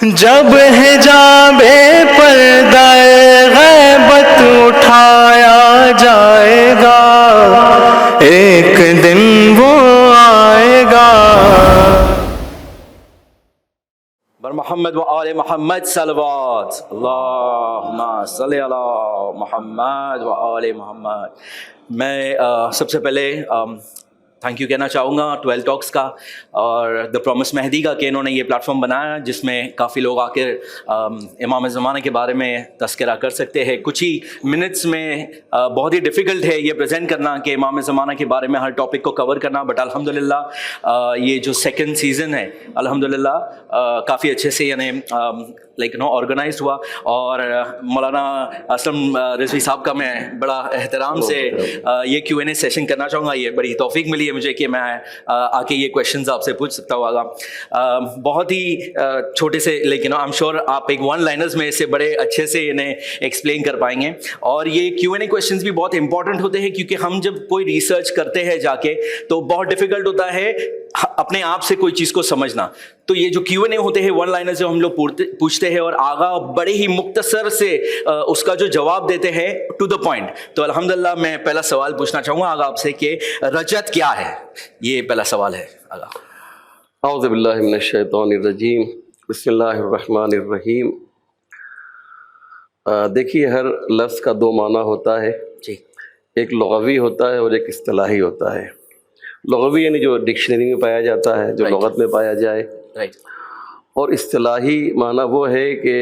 جب حجاب پردہ غیبت اٹھایا جائے گا، ایک دن وہ آئے گا۔ بر محمد و آل محمد صلوات، اللہم صلی علی محمد و آل محمد۔ میں سب سے پہلے تھینک یو کہنا چاہوں گا 12 ٹاکس کا اور دا پرومس مہدی کا کہ انہوں نے یہ پلیٹ فارم بنایا جس میں کافی لوگ آ کے امام زمانہ کے بارے میں تذکرہ کر سکتے ہیں۔ کچھ ہی منٹس میں بہت ہی ڈیفیکلٹ ہے یہ پریزنٹ کرنا کہ امام زمانہ کے بارے میں ہر ٹاپک کو کور کرنا، بٹ الحمدللہ یہ جو سیکنڈ سیزن ہے الحمدللہ کافی اچھے سے یعنی آرگنائزڈ ہوا، اور مولانا اسلم رضوی صاحب کا میں بڑا احترام سے یہ کیو این اے سیشن کرنا چاہوں گا۔ یہ بڑی توفیق ملی ہے مجھے کہ میں آ کے یہ کویشچنز آپ سے پوچھ سکتا ہوں۔ بہت ہی چھوٹے سے لیکن آئی ایم شیور آپ ایک ون لائنرز میں اسے بڑے اچھے سے انہیں ایکسپلین کر پائیں گے، اور یہ کیو این اے کویشچنز بھی بہت امپورٹنٹ ہوتے ہیں کیونکہ ہم جب کوئی ریسرچ کرتے ہیں جا کے تو بہت ڈیفیکلٹ ہوتا ہے اپنے آپ سے کوئی چیز کو سمجھنا، تو یہ جو کیو این اے ہوتے ہیں ون لائنرز جو ہم لوگ پوچھتے ہیں اور آگا بڑے ہی مختصر سے اس کا جو جواب دیتے ہیں ٹو دا پوائنٹ۔ تو الحمدللہ میں پہلا سوال پوچھنا چاہوں گا آگا آپ سے کہ رجت کیا ہے؟ یہ پہلا سوال ہے آگا۔ اعوذ باللہ من الشیطان الرجیم، بسم اللہ الرحمن الرحیم۔ دیکھیے ہر لفظ کا دو معنی ہوتا ہے، جی، ایک لغوی ہوتا ہے اور ایک اصطلاحی ہوتا ہے۔ لغوی یعنی جو ڈکشنری میں پایا جاتا ہے، جو لغت میں پایا جائے، رائٹ، اور اصطلاحی معنی وہ ہے کہ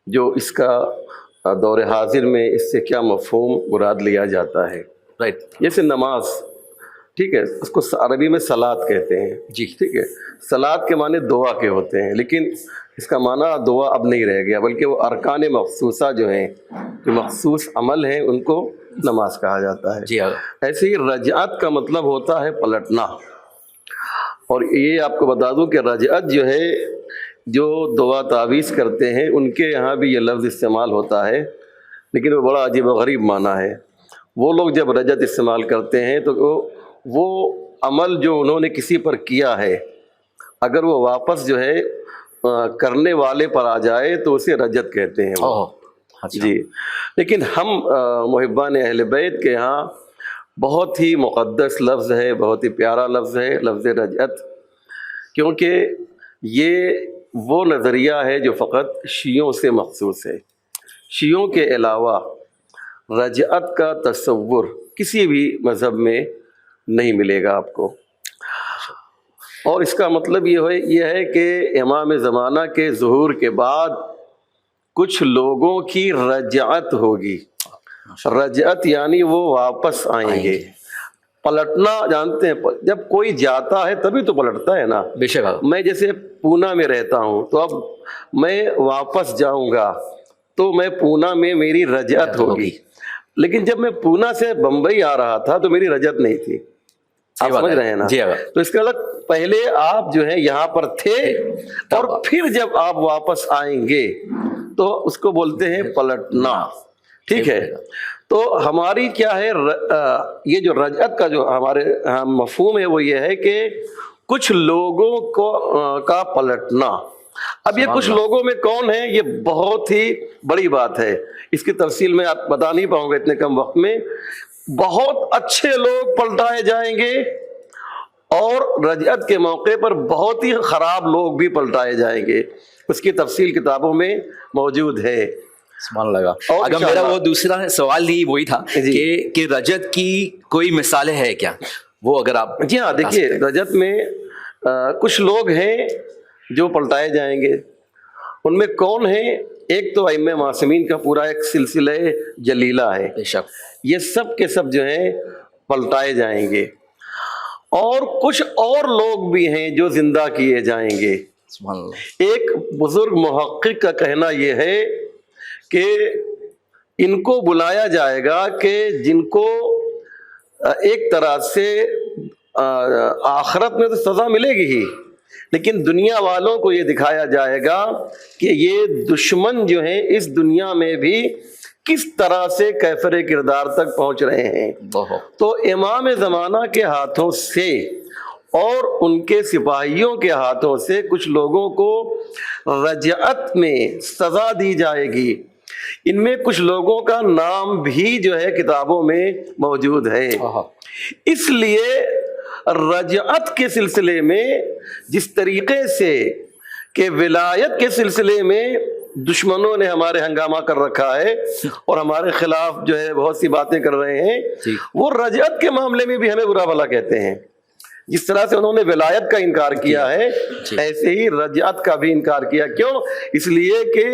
جو اس کا دور حاضر میں اس سے کیا مفہوم مراد لیا جاتا ہے۔ رائٹ، جیسے نماز، ٹھیک ہے، اس کو عربی میں صلاۃ کہتے ہیں، جی، ٹھیک ہے۔ صلاۃ کے معنی دعا کے ہوتے ہیں، لیکن اس کا معنی دعا اب نہیں رہ گیا، بلکہ وہ ارکان مخصوصہ جو ہیں، جو مخصوص عمل ہیں، ان کو نماز کہا جاتا ہے۔ جی آگا۔ ایسے ہی رجعت کا مطلب ہوتا ہے پلٹنا، اور یہ آپ کو بتا دوں کہ رجعت جو ہے، جو دعا تعویذ کرتے ہیں ان کے یہاں بھی یہ لفظ استعمال ہوتا ہے، لیکن وہ بڑا عجیب و غریب معنی ہے۔ وہ لوگ جب رجعت استعمال کرتے ہیں تو وہ عمل جو انہوں نے کسی پر کیا ہے، اگر وہ واپس جو ہے کرنے والے پر آ جائے تو اسے رجعت کہتے ہیں وہ۔ جی، لیکن ہم محبان اہل بیت کے ہاں بہت ہی مقدس لفظ ہے، بہت ہی پیارا لفظ ہے لفظ رجعت، کیونکہ یہ وہ نظریہ ہے جو فقط شیعوں سے مخصوص ہے۔ شیعوں کے علاوہ رجعت کا تصور کسی بھی مذہب میں نہیں ملے گا آپ کو، اور اس کا مطلب یہ ہے کہ امام زمانہ کے ظہور کے بعد کچھ لوگوں کی رجعت ہوگی۔ رجعت یعنی وہ واپس آئیں گے۔ پلٹنا جانتے ہیں، جب کوئی جاتا ہے تبھی تو پلٹتا ہے نا۔ بے شک۔ میں جیسے پونا میں رہتا ہوں تو اب میں واپس جاؤں گا تو میں پونا میں میری رجعت ہوگی، لیکن جب میں پونا سے بمبئی آ رہا تھا تو میری رجعت نہیں تھی۔ آپ سمجھ رہے ہیں نا؟ تو اس کا مطلب پہلے آپ جو ہے یہاں پر تھے، اور پھر جب آپ واپس آئیں گے تو اس کو بولتے ہیں پلٹنا، ٹھیک ہے۔ تو ہماری کیا ہے، یہ جو رجعت کا جو ہمارے مفہوم ہے وہ یہ ہے کہ کچھ لوگوں کا پلٹنا۔ اب یہ کچھ لوگوں میں کون ہیں، یہ بہت ہی بڑی بات ہے، اس کی تفصیل میں آپ بتا نہیں پاؤں گا اتنے کم وقت میں۔ بہت اچھے لوگ پلٹائے جائیں گے، اور رجعت کے موقع پر بہت ہی خراب لوگ بھی پلٹائے جائیں گے، اس کی تفصیل کتابوں میں موجود ہے۔ سبحان اللہ۔ اگر میرا وہ دوسرا سوال ہی وہی تھا کہ رجت کی کوئی مثالیں ہے کیا، وہ اگر آپ۔ جی ہاں، دیکھیے رجت میں کچھ لوگ ہیں جو پلٹائے جائیں گے، ان میں کون ہیں؟ ایک تو ائمہ معصومین کا پورا ایک سلسلہ جلیلہ ہے، بے شک، یہ سب کے سب جو ہیں پلٹائے جائیں گے، اور کچھ اور لوگ بھی ہیں جو زندہ کیے جائیں گے۔ سبحان اللہ۔ ایک بزرگ محقق کا کہنا یہ ہے کہ ان کو بلایا جائے گا کہ جن کو ایک طرح سے آخرت میں تو سزا ملے گی ہی، لیکن دنیا والوں کو یہ دکھایا جائے گا کہ یہ دشمن جو ہیں اس دنیا میں بھی کس طرح سے کیفر کردار تک پہنچ رہے ہیں۔ تو امام زمانہ کے ہاتھوں سے اور ان کے سپاہیوں کے ہاتھوں سے کچھ لوگوں کو رجعت میں سزا دی جائے گی۔ ان میں کچھ لوگوں کا نام بھی جو ہے کتابوں میں موجود ہے۔ اس لیے رجعت کے سلسلے میں جس طریقے سے کہ ولایت کے سلسلے میں دشمنوں نے ہمارے ہنگامہ کر رکھا ہے اور ہمارے خلاف جو ہے بہت سی باتیں کر رہے ہیں، وہ رجعت کے معاملے میں بھی ہمیں برا بھلا کہتے ہیں۔ جس طرح سے انہوں نے ولایت کا انکار کیا ہے، ایسے ہی رجعت کا بھی انکار کیا۔ کیوں؟ اس لیے کہ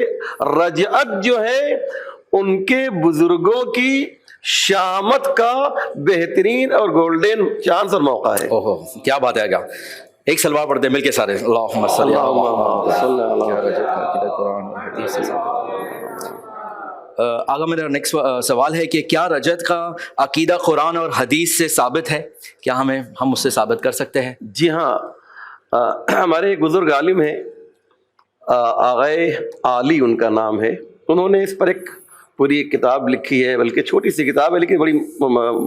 رجعت جو ہے ان کے بزرگوں کی شامت کا بہترین اور گولڈن چانس اور موقع ہے۔ کیا بات ہے! کیا ایک سلوات پڑھتے ہیں مل کے سارے، اللہم صلی آگا میرا نیکسٹ سوال ہے کہ کیا رجعت کا عقیدہ قرآن اور حدیث سے ثابت ہے؟ کیا ہم اس سے ثابت کر سکتے ہیں؟ جی ہاں، ہمارے ایک بزرگ عالم ہیں، آغائے عالی ان کا نام ہے، انہوں نے اس پر ایک پوری کتاب لکھی ہے، بلکہ چھوٹی سی کتاب ہے لیکن بڑی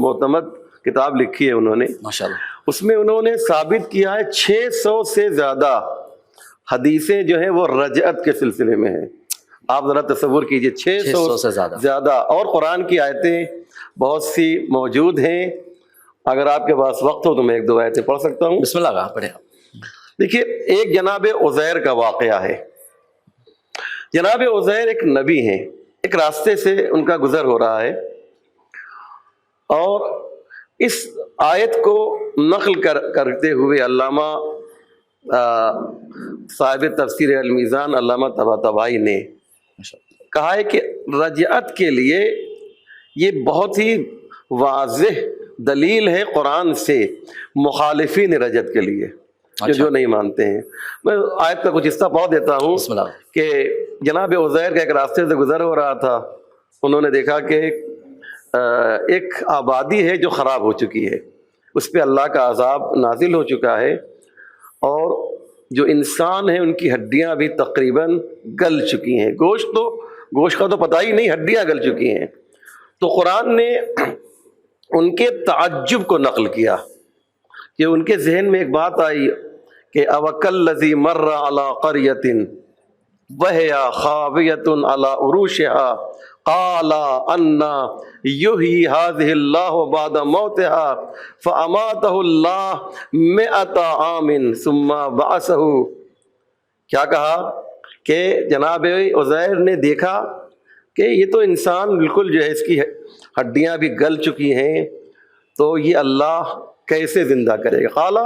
معتمد کتاب لکھی ہے انہوں نے۔ ماشاءاللہ۔ اس میں انہوں نے ثابت کیا ہے 600 سے زیادہ حدیثیں جو ہیں وہ رجعت کے سلسلے میں ہیں۔ آپ ذرا تصور کیجئے، 600 سے زیادہ، اور قرآن کی آیتیں بہت سی موجود ہیں۔ اگر آپ کے پاس وقت ہو تو میں ایک دو آیتیں پڑھ سکتا ہوں۔ بسم اللہ پڑھیں۔ دیکھیے، ایک جناب عزیر کا واقعہ ہے۔ جناب عزیر ایک نبی ہیں، ایک راستے سے ان کا گزر ہو رہا ہے، اور اس آیت کو نقل کرتے ہوئے علامہ صاحب تفسیر المیزان علامہ طباطبائی نے کہا ہے کہ رجعت کے لیے یہ بہت ہی واضح دلیل ہے قرآن سے مخالفین رجعت کے لیے، جو نہیں مانتے ہیں۔ میں آیت کا کچھ حصہ پڑھ دیتا ہوں کہ جناب عزیر کا ایک راستے سے گزر ہو رہا تھا، انہوں نے دیکھا کہ ایک آبادی ہے جو خراب ہو چکی ہے، اس پہ اللہ کا عذاب نازل ہو چکا ہے، اور جو انسان ہیں ان کی ہڈیاں بھی تقریباً گل چکی ہیں۔ گوشت کا تو پتہ ہی نہیں، ہڈیاں گل چکی ہیں۔ تو قرآن نے ان کے تعجب کو نقل کیا کہ ان کے ذہن میں ایک بات آئی کہ اوکل الذی مر علی قریۃ وہی خاویۃ علی عروشها قال ان یحیی هذه اللہ بعد موتها فاماته اللہ 100 عام ثم بعثه۔ کیا کہا کہ جناب عزیر نے دیکھا کہ یہ تو انسان بالکل جو ہے اس کی ہڈیاں بھی گل چکی ہیں، تو یہ اللہ کیسے زندہ کرے گا؟ قال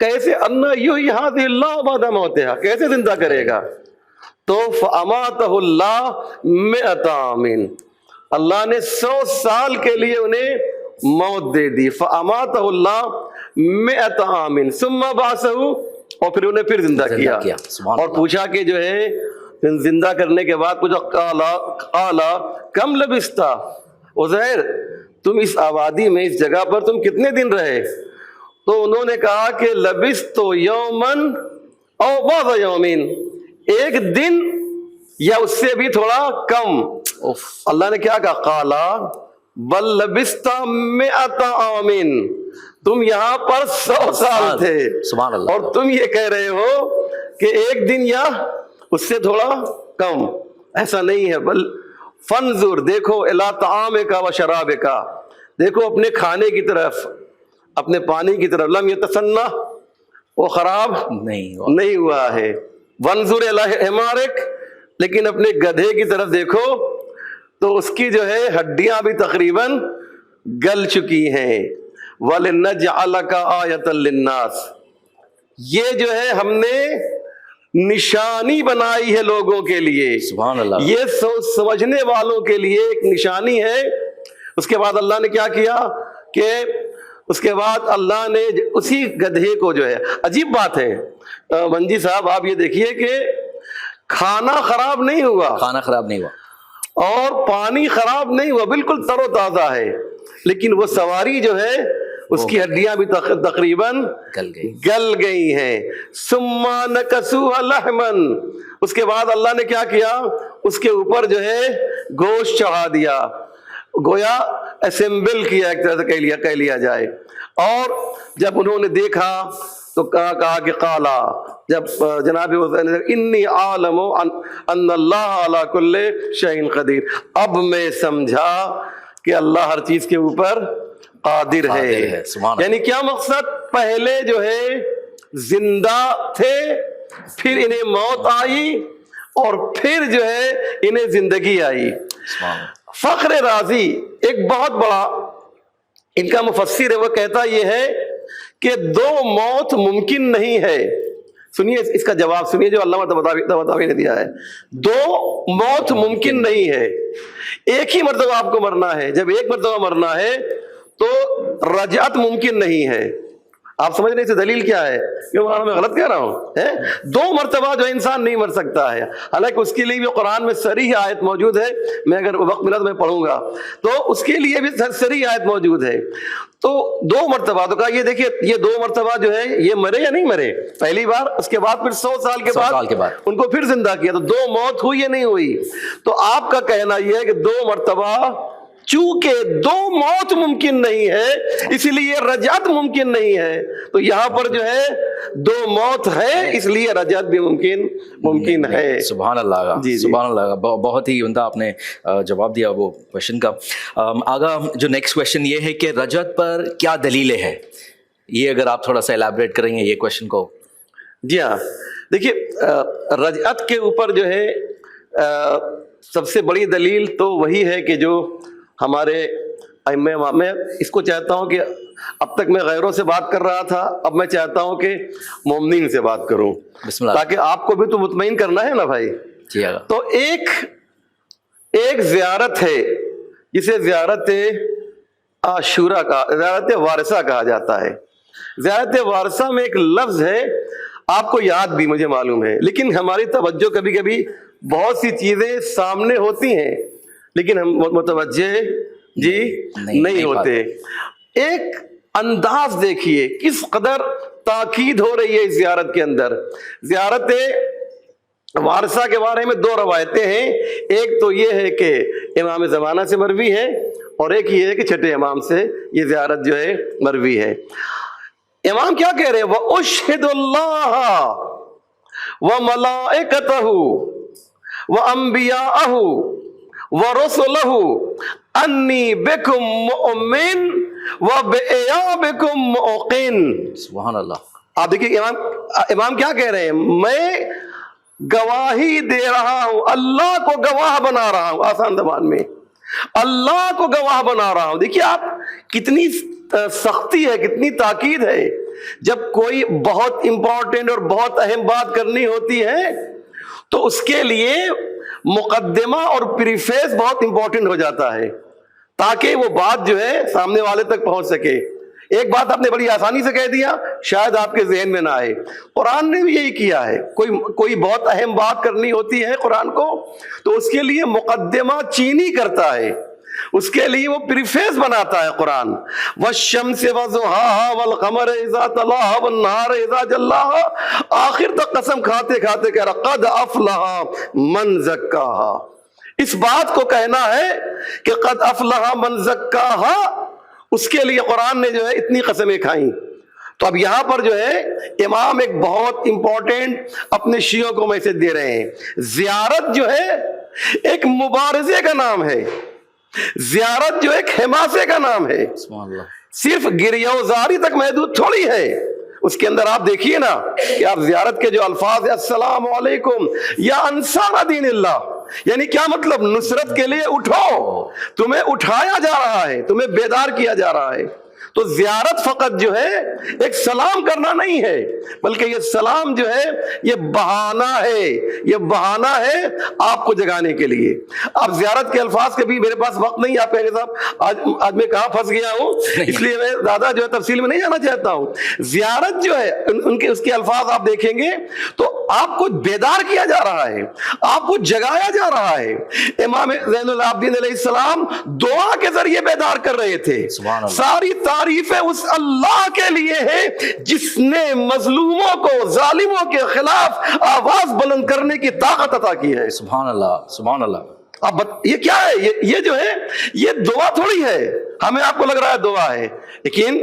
کیسے؟ ان یحیی هذه اللہ بعد موتها، کیسے زندہ کرے گا؟ تو فاماتہ اللہ 100 عام، اللہ نے 100 سال کے لیے انہیں موت دے دی۔ فاماتہ اللہ 100 عام ثم بعثہ، اور پھر انہیں پھر زندہ کیا، اور پوچھا کہ جو ہے زندہ کرنے کے بعد پوچھا قال کم لبثت عزیر، تم اس آبادی میں، اس جگہ پر تم کتنے دن رہے؟ تو انہوں نے کہا کہ لبثت یوما او بعض یومین، ایک دن یا اس سے بھی تھوڑا کم۔ اللہ نے کیا کہا؟ قال بل لبثت 100 عام، تم یہاں پر 100 سال تھے، اور تم یہ کہہ رہے ہو کہ ایک دن یا اس سے تھوڑا کم۔ ایسا نہیں ہے، بل فانظر، دیکھو، الی طعامک و شرابک، دیکھو اپنے کھانے کی طرف، اپنے پانی کی طرف، لم یتسنہ، وہ خراب نہیں ہوا ہے۔ وانظر الی حمارک، لیکن اپنے گدھے کی طرف دیکھو تو اس کی جو ہے ہڈیاں بھی تقریباً گل چکی ہیں۔ وَلِنَجْعَلَكَ آیَةً لِلنَّاسِ، یہ جو ہے ہم نے نشانی بنائی ہے لوگوں کے لیے، سبحان اللہ، یہ سمجھنے والوں کے لیے ایک نشانی ہے۔ اس کے بعد اللہ نے کیا کیا کہ اس کے بعد اللہ نے اسی گدھے کو جو ہے، عجیب بات ہے منجی صاحب، آپ یہ دیکھیے کہ کھانا خراب نہیں ہوا، کھانا خراب نہیں ہوا، اور پانی خراب نہیں ہوا، بالکل تر و تازہ ہے، لیکن وہ سواری جو ہے اس کی ہڈیاں بھی تقریباً گل گئی ہیں۔ ثم نکسوها لحما، اس کے بعد اللہ نے کیا کیا؟ اس کے اوپر جو ہے گوشت چڑھا دیا، گویا اسمبل کیا، ایک طرح سے کہہ لیا جائے۔ اور جب انہوں نے دیکھا تو کہا کہ قالا، جب جناب حسین نے انی عالم ان اللہ علی کل شیء قدیر، اب میں سمجھا کہ اللہ ہر چیز کے اوپر قادر ہے. یعنی کیا مقصد؟ پہلے جو ہے زندہ تھے، پھر انہیں موت آئی، اور پھر جو ہے انہیں زندگی آئی. فخر رازی ایک بہت بڑا ان کا مفسر ہے، وہ کہتا یہ ہے کہ دو موت ممکن نہیں ہے. سنیے اس کا جواب سنیے جو علامہ طباطبائی نے دیا ہے. دو موت ممکن نہیں ہے، ایک ہی مرتبہ آپ کو مرنا ہے. جب ایک مرتبہ مرنا ہے تو رجعت ممکن نہیں ہے. آپ سمجھ رہے ہیں اس دلیل کیا ہے؟ کیوں میں غلط کہہ رہا ہوں؟ دو مرتبہ جو انسان نہیں مر سکتا ہے، حالانکہ اس کے لیے بھی قرآن میں صریح آیت موجود ہے. میں اگر وقت ملا تو میں پڑھوں گا، تو اس کے لیے بھی صریح آیت موجود ہے. تو دو مرتبہ تو کہا یہ دیکھیے یہ دو مرتبہ جو ہے یہ مرے یا نہیں مرے؟ پہلی بار، اس کے بعد پھر 100 سال کے بعد ان کو پھر زندہ کیا. تو دو موت ہوئی یا نہیں ہوئی؟ تو آپ کا کہنا یہ ہے کہ دو مرتبہ، چونکہ دو موت ممکن نہیں ہے اس لیے رجعت ممکن نہیں ہے. تو یہاں پر جو ہے دو موت ہے اس لیے رجعت بھی ممکن ہے. سبحان اللہ. جی سبحان اللہ. بہت ہی عمدہ آپ نے جواب دیا وہ کوشچن کا. آگا جو نیکسٹ کوشچن یہ ہے کہ رجعت پر کیا دلیلیں ہیں؟ یہ اگر آپ تھوڑا سا ایلیبریٹ کریں گے یہ کوشچن کو. جی ہاں، دیکھیے رجعت کے اوپر جو ہے سب سے بڑی دلیل تو وہی ہے کہ جو ہمارے میں اس کو چاہتا ہوں کہ اب تک میں غیروں سے بات کر رہا تھا، اب میں چاہتا ہوں کہ مومنین سے بات کروں، بسم اللہ، تاکہ آپ کو بھی تو مطمئن کرنا ہے نا بھائی. تو ایک زیارت ہے جسے زیارت عاشورہ کا، زیارت وارثہ کہا جاتا ہے. زیارت وارثہ میں ایک لفظ ہے، آپ کو یاد بھی مجھے معلوم ہے، لیکن ہماری توجہ کبھی کبھی بہت سی چیزیں سامنے ہوتی ہیں لیکن ہم متوجہ نہیں ہوتے. ایک انداز دیکھیے کس قدر تاکید ہو رہی ہے اس زیارت کے اندر. زیارت وارثہ کے بارے میں دو روایتیں ہیں، ایک تو یہ ہے کہ امام زمانہ سے مروی ہے، اور ایک یہ ہے کہ چھٹے امام سے یہ زیارت جو ہے مروی ہے. امام کیا کہہ رہے ہیں؟ وَأُشْهِدُ اللَّهَ وَمَلَائِكَتَهُ وَأَنْبِيَاءَهُ وَرُسُلَهُ أَنِّي بِكُمْ مُؤْمِنٌ وَبِإِيَابِكُمْ مُوقِنٌ. سبحان اللہ. آپ دیکھیے امام کیا کہہ رہے ہیں؟ میں گواہی دے رہا ہوں، اللہ کو گواہ بنا رہا ہوں. آسان زبان میں اللہ کو گواہ بنا رہا ہوں. دیکھیے آپ کتنی سختی ہے، کتنی تاکید ہے. جب کوئی بہت امپورٹنٹ اور بہت اہم بات کرنی ہوتی ہے تو اس کے لیے مقدمہ اور پریفیس بہت امپورٹنٹ ہو جاتا ہے تاکہ وہ بات جو ہے سامنے والے تک پہنچ سکے. ایک بات آپ نے بڑی آسانی سے کہہ دیا، شاید آپ کے ذہن میں نہ آئے. قرآن نے بھی یہی کیا ہے. کوئی بہت اہم بات کرنی ہوتی ہے قرآن کو تو اس کے لیے مقدمہ چینی کرتا ہے، اس کے لیے وہ پریفیس بناتا ہے قرآن. والشمس وضحاها والقمر اذا تلاها والنهار اذا جلاها، آخر تک قسم کھاتے کھاتے کہہ رہا قد افلح من زکاها. اس بات کو کہنا ہے کہ قد افلح من زکاها، اس کے لیے قرآن نے جو ہے اتنی قسمیں کھائیں. تو اب یہاں پر جو ہے امام ایک بہت امپورٹنٹ اپنے شیعوں کو میسج دے رہے ہیں. زیارت جو ہے ایک مبارزے کا نام ہے، زیارت جو ایک حماسے کا نام ہے، صرف گریوزاری تک محدود تھوڑی ہے. اس کے اندر آپ دیکھیے نا کہ آپ زیارت کے جو الفاظ ہیں السلام علیکم یا انصار دین اللہ، یعنی کیا مطلب؟ نصرت کے لیے اٹھو، تمہیں اٹھایا جا رہا ہے، تمہیں بیدار کیا جا رہا ہے. تو زیارت فقط جو ہے ایک سلام کرنا نہیں ہے، بلکہ یہ سلام جو ہے یہ بہانہ ہے، یہ بہانہ ہے آپ کو جگانے کے لیے. آپ زیارت کے الفاظ کے بھی، میرے پاس وقت نہیں، آپ کہیں گے صاحب آج میں کہاں پھنس گیا ہوں، اس لیے میں زیادہ جو ہے تفصیل میں نہیں جانا چاہتا ہوں. زیارت جو ہے اس کے الفاظ آپ دیکھیں گے تو آپ کو بیدار کیا جا رہا ہے، آپ کو جگایا جا رہا ہے. امام زین العابدین علیہ السلام دعا کے ذریعے بیدار کر رہے تھے. ساری تعریفیں اس اللہ کے لیے ہے جس نے مظلوموں کو، ظالموں کے خلاف آواز بلند کرنے کی طاقت عطا کی ہے. سبحان اللہ، سبحان اللہ. اب یہ کیا ہے؟ یہ جو ہے یہ دعا تھوڑی ہے. ہمیں آپ کو لگ رہا ہے دعا ہے، لیکن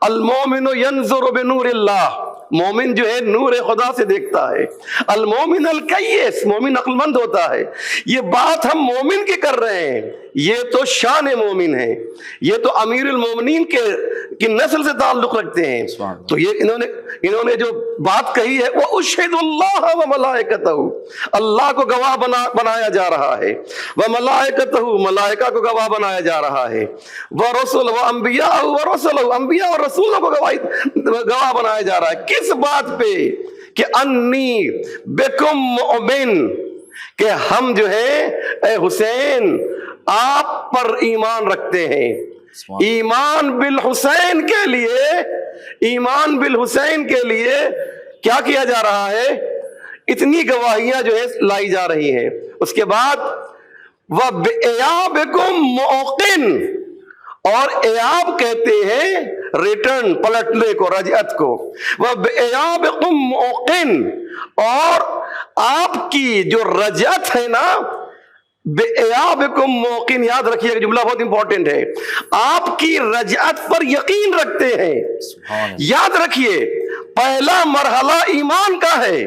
المومن ینظر بنور اللہ مومن جو ہے نور خدا سے دیکھتا ہے. المومن الکیس, مومن عقل مند ہوتا ہے. یہ بات ہم مومن کی کر رہے ہیں, یہ تو شان مومن ہے, یہ تو امیر المومنین کی نسل سے تعلق رکھتے ہیں. تو یہ انہوں نے جو بات کہی ہے, وہ اشہد اللہ و ملائکتہ, اللہ کو گواہ بنایا جا رہا ہے, و ملائکتہ, ملائکہ کو گواہ بنایا جا رہا ہے, و رسول و انبیاء و رسول, انبیاء اور رسولوں کو گواہ بنایا جا رہا ہے. کس بات پہ؟ کہ انی بکم مؤمن, کہ ہم جو ہے اے حسین آپ پر ایمان رکھتے ہیں. ایمان بالحسین کے لیے, ایمان بالحسین کے لیے کیا کیا جا رہا ہے؟ اتنی گواہیاں جو ہے لائی جا رہی ہیں. اس کے بعد وَبِإِيَابِكُمْ مُوقِن, اور ایاب کہتے ہیں ریٹرن, پلٹنے کو, رجعت کو. وَبِإِيَابِكُمْ مُوقِن, اور آپ کی جو رجعت ہے نا, بِإِيَابِكُمْ مُوقِن, یاد رکھیے کہ جملہ بہت امپورٹنٹ ہے, آپ کی رجعت پر یقین رکھتے ہیں. یاد رکھیے پہلا مرحلہ ایمان کا ہے,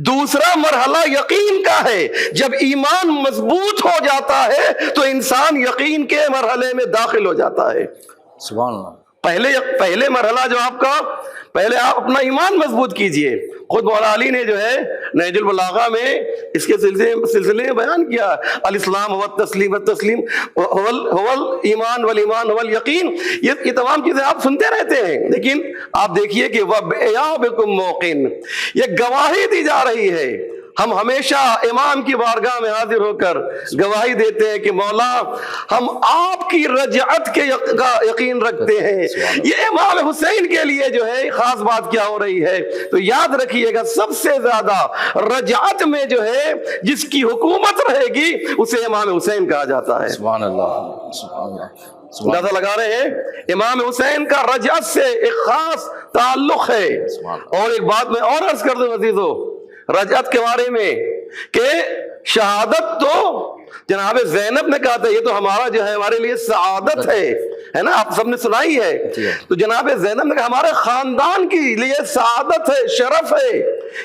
دوسرا مرحلہ یقین کا ہے. جب ایمان مضبوط ہو جاتا ہے تو انسان یقین کے مرحلے میں داخل ہو جاتا ہے. سبحان اللہ. پہلے مرحلہ جو آپ کا, پہلے آپ اپنا ایمان مضبوط کیجئے. خود مولا علی نے جو ہے نہج البلاغہ میں اس کے سلسلے میں بیان کیا, الاسلام هو التسلیم, التسلیم هو الایمان, والایمان هو الیقین. یہ تمام چیزیں آپ سنتے رہتے ہیں, لیکن آپ دیکھیے کہ وَبِإِيَابِكُمْ مُوقِن, یہ گواہی دی جا رہی ہے. ہم ہمیشہ امام کی بارگاہ میں حاضر ہو کر گواہی دیتے ہیں کہ مولا ہم آپ کی رجعت کے یقین رکھتے ہیں. یہ امام حسین کے لیے جو ہے خاص بات کیا ہو رہی ہے, تو یاد رکھیے گا سب سے زیادہ رجعت میں جو ہے جس کی حکومت رہے گی اسے امام حسین کہا جاتا ہے. سبحان اللہ, سبحان اللہ. اندازہ لگا رہے ہیں, امام حسین کا رجعت سے ایک خاص تعلق ہے. اور ایک بات میں اور عرض کر دوں عزیزو رجعت کے بارے میں, کہ شہادت تو جناب زینب نے کہا تھا یہ تو ہمارا جو ہے ہمارے لیے سعادت ہے نا, آپ سب نے سنائی ہے. تو جناب زینب نے کہا ہمارے خاندان کے لیے سعادت ہے, شرف ہے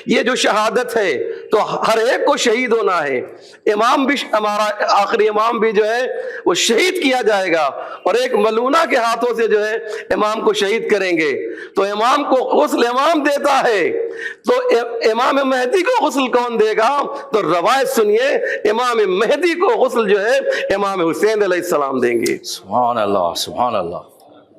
یہ جو شہادت ہے, تو ہر ایک کو شہید ہونا ہے. امام بھی, ہمارا آخری امام بھی جو ہے وہ شہید کیا جائے گا, اور ایک ملونہ کے ہاتھوں سے جو ہے امام کو شہید کریں گے. تو امام کو غسل امام دیتا ہے, تو امام مہدی کو غسل کون دے گا؟ تو روایت سنیے, امام مہدی کو غسل جو ہے امام حسین علیہ السلام دیں گے. سبحان اللہ, سبحان اللہ.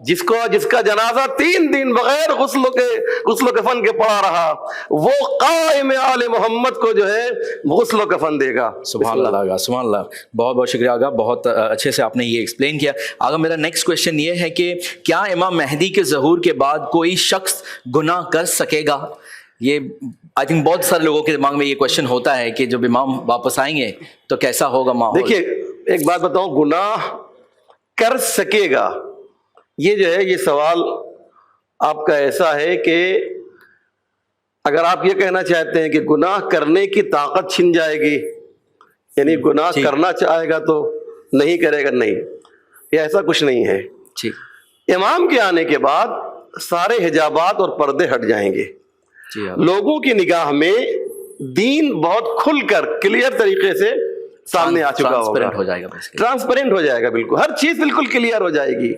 جس کا جنازہ 3 دن بغیر غسل و کفن کے پڑا رہا, وہ قائم آل محمد کو جو ہے غسل و کفن دے گا. سبحان اللہ آگا, سبحان اللہ. بہت بہت شکریہ آگا, بہت اچھے سے آپ نے یہ ایکسپلین کیا. آگا میرا نیکسٹ کویشچن یہ ہے کہ کیا امام مہدی کے ظہور کے بعد کوئی شخص گناہ کر سکے گا؟ یہ آئی تھنک بہت سارے لوگوں کے دماغ میں یہ کویشچن ہوتا ہے کہ جب امام واپس آئیں گے تو کیسا ہوگا ماحول. دیکھیے ایک بات بتاؤں, گناہ کر سکے گا, یہ جو ہے یہ سوال آپ کا ایسا ہے کہ اگر آپ یہ کہنا چاہتے ہیں کہ گناہ کرنے کی طاقت چھن جائے گی, یعنی گناہ کرنا چاہے گا تو نہیں کرے گا, نہیں, یہ ایسا کچھ نہیں ہے. امام کے آنے کے بعد سارے حجابات اور پردے ہٹ جائیں گے. لوگوں کی نگاہ میں دین بہت کھل کر کلیئر طریقے سے سامنے آ چکا ہوگا, ٹرانسپیرنٹ ہو جائے گا, بالکل ہر چیز بالکل کلیئر ہو جائے گی.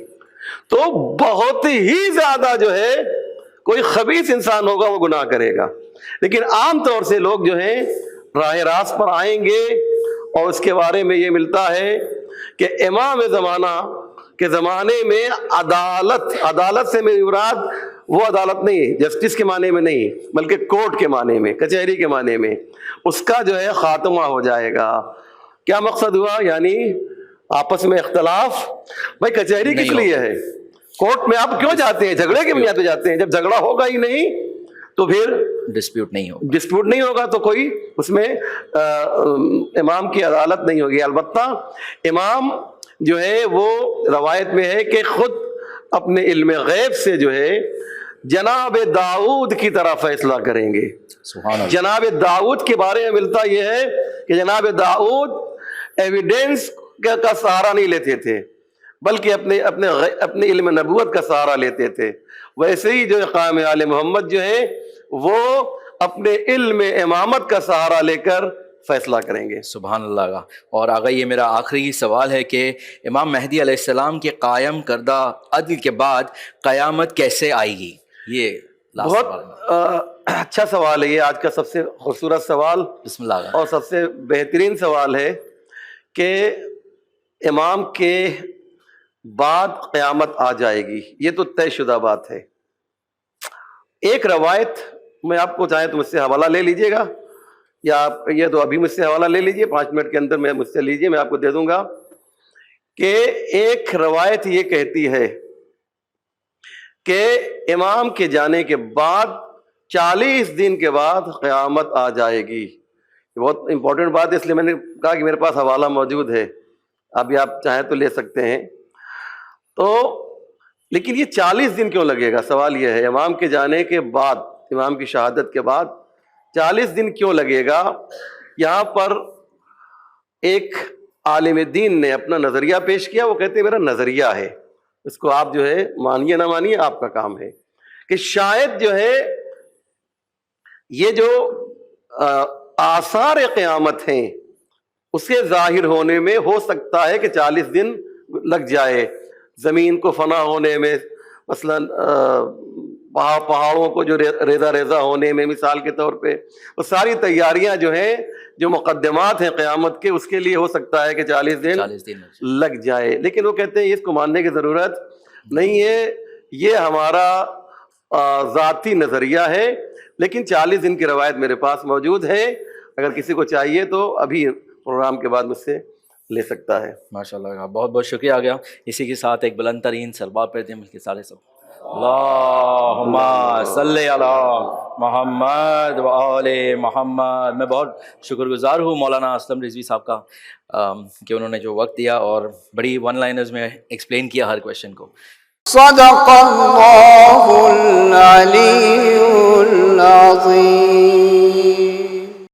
تو بہت ہی زیادہ جو ہے کوئی خبیث انسان ہوگا وہ گناہ کرے گا, لیکن عام طور سے لوگ جو ہیں راہ راست پر آئیں گے. اور اس کے بارے میں یہ ملتا ہے کہ امام زمانہ کے زمانے میں عدالت سے میری مراد وہ عدالت نہیں, جسٹس کے معنی میں نہیں, بلکہ کورٹ کے معنی میں, کچہری کے معنی میں, اس کا جو ہے خاتمہ ہو جائے گا. کیا مقصد ہوا؟ یعنی آپس میں اختلاف, بھائی کچہری کس لیے ہے, کورٹ میں آپ کیوں جاتے ہیں؟ جھگڑے کے بنیاد پہ جاتے ہیں. جب جھگڑا ہوگا ہی نہیں تو پھر ڈسپیوٹ نہیں ہوگا, تو کوئی اس میں امام کی عدالت نہیں ہوگی. البتہ امام جو ہے وہ روایت میں ہے کہ خود اپنے علم غیب سے جو ہے جناب داؤد کی طرح فیصلہ کریں گے. جناب داؤد کے بارے میں ملتا یہ ہے کہ جناب داؤد ایویڈنس کا سہارا نہیں لیتے تھے, بلکہ اپنے علم نبوت کا سہارا لیتے تھے. ویسے ہی جو قائم آل محمد جو ہے وہ اپنے علم امامت کا سہارا لے کر فیصلہ کریں گے. سبحان اللہ کا. اور آگا یہ میرا آخری سوال ہے کہ امام مہدی علیہ السلام کے قائم کردہ عدل کے بعد قیامت کیسے آئے گی؟ یہ بہت اچھا سوال ہے یہ، آج کا سب سے خوبصورت سوال بسم اللہ. اور سب سے بہترین سوال ہے کہ امام کے بعد قیامت آ جائے گی، یہ تو طے شدہ بات ہے. ایک روایت میں آپ کو چاہے تو مجھ سے حوالہ لے لیجئے گا، یا آپ یہ تو ابھی مجھ سے حوالہ لے لیجئے، 5 منٹ کے اندر میں مجھ سے لیجئے، میں آپ کو دے دوں گا. کہ ایک روایت یہ کہتی ہے کہ امام کے جانے کے بعد 40 دن کے بعد قیامت آ جائے گی. بہت امپورٹنٹ بات ہے، اس لیے میں نے کہا کہ میرے پاس حوالہ موجود ہے، ابھی آپ چاہیں تو لے سکتے ہیں. تو لیکن یہ 40 دن کیوں لگے گا؟ سوال یہ ہے، امام کے جانے کے بعد، امام کی شہادت کے بعد 40 دن کیوں لگے گا؟ یہاں پر ایک عالم دین نے اپنا نظریہ پیش کیا، وہ کہتے ہیں میرا نظریہ ہے، اس کو آپ جو ہے مانیے نہ مانیے آپ کا کام ہے، کہ شاید جو ہے یہ جو آثار قیامت ہیں اس کے ظاہر ہونے میں ہو سکتا ہے کہ 40 دن لگ جائے. زمین کو فنا ہونے میں، مثلا پہاڑوں کو جو ریزہ ریزہ ہونے میں، مثال کے طور پہ وہ ساری تیاریاں جو ہیں، جو مقدمات ہیں قیامت کے، اس کے لیے ہو سکتا ہے کہ 40 دن لگ جائے. لیکن وہ کہتے ہیں اس کو ماننے کی ضرورت نہیں ہے، یہ ہمارا ذاتی نظریہ ہے، لیکن 40 دن کی روایت میرے پاس موجود ہے. اگر کسی کو چاہیے تو ابھی پروگرام کے بعد مجھ سے لے سکتا ہے. ماشاء اللہ کا بہت بہت شکریہ. آ گیا اسی کے ساتھ ایک بلند ترین سلوات پڑھتے ہیں مل کے سارے سب. اللہم صلی علی محمد و آل محمد. میں بہت شکر گزار ہوں مولانا اسلم رضوی صاحب کا کہ انہوں نے جو وقت دیا اور بڑی 1 لائنرز میں ایکسپلین کیا ہر کویشچن کو. صدق اللہ العلی العظیم.